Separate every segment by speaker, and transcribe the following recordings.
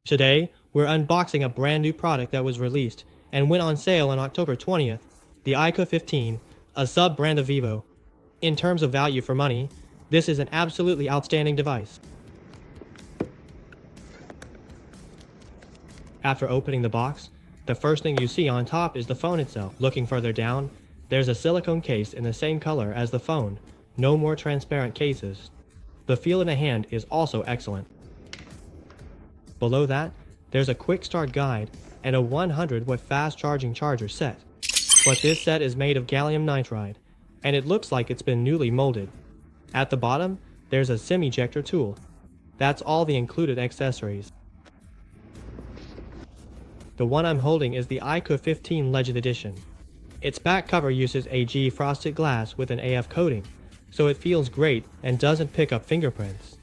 Speaker 1: Today, we're unboxing a brand new product that was released and went on sale on October 20th, the iQOO 15, a sub-brand of Vivo. In terms of value for money, this is an absolutely outstanding device. After opening the box, the first thing you see on top is the phone itself. Looking further down, there's a silicone case in the same color as the phone. No more transparent cases. The feel in the hand is also excellent. Below that, there's a quick start guide and a 100-watt fast charging charger set. But this set is made of gallium nitride, and it looks like it's been newly molded. At the bottom, there's a SIM ejector tool. That's all the included accessories. The one I'm holding is the iQOO 15 Legend Edition. Its back cover uses AG frosted glass with an AF coating, so it feels great and doesn't pick up fingerprints.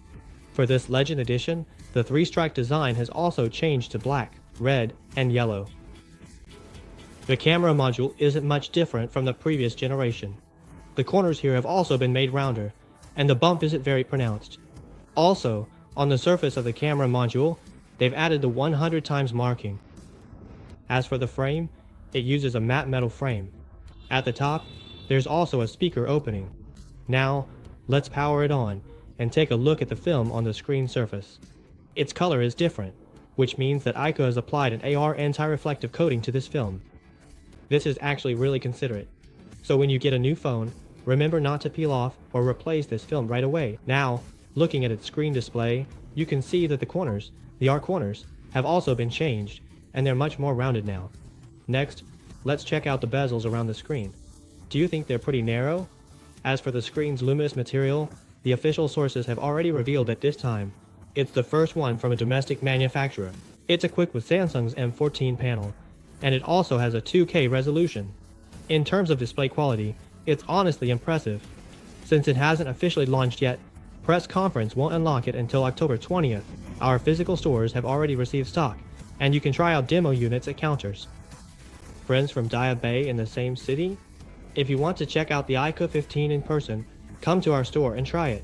Speaker 1: For this Legend Edition, the 3-stripe design has also changed to black, red, and yellow. The camera module isn't much different from the previous generation. The corners here have also been made rounder, and the bump isn't very pronounced. Also, on the surface of the camera module, they've added the 100 times marking. As for the frame, it uses a matte metal frame. At the top, there's also a speaker opening. Now, let's power it on and take a look at the film on the screen surface. Its color is different, which means that iQOO has applied an AR anti-reflective coating to this film. This is actually really considerate. So when you get a new phone, remember not to peel off or replace this film right away. Now, looking at its screen display, you can see that the arc corners, have also been changed, and they're much more rounded now. Next, let's check out the bezels around the screen. Do you think they're pretty narrow? As for the screen's luminous material, the official sources have already revealed that this time, it's the first one from a domestic manufacturer. It's equipped with Samsung's M14 panel, and it also has a 2K resolution. In terms of display quality, it's honestly impressive. Since it hasn't officially launched yet, press conference won't unlock it until October 20th. Our physical stores have already received stock, and you can try out demo units at counters. Friends from Daya Bay in the same city? If you want to check out the iQOO 15 in person, come to our store and try it.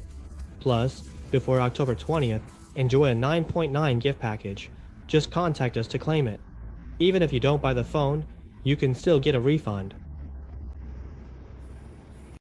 Speaker 1: Plus, before October 20th, enjoy a 9.9 gift package. Just contact us to claim it. Even if you don't buy the phone, you can still get a refund.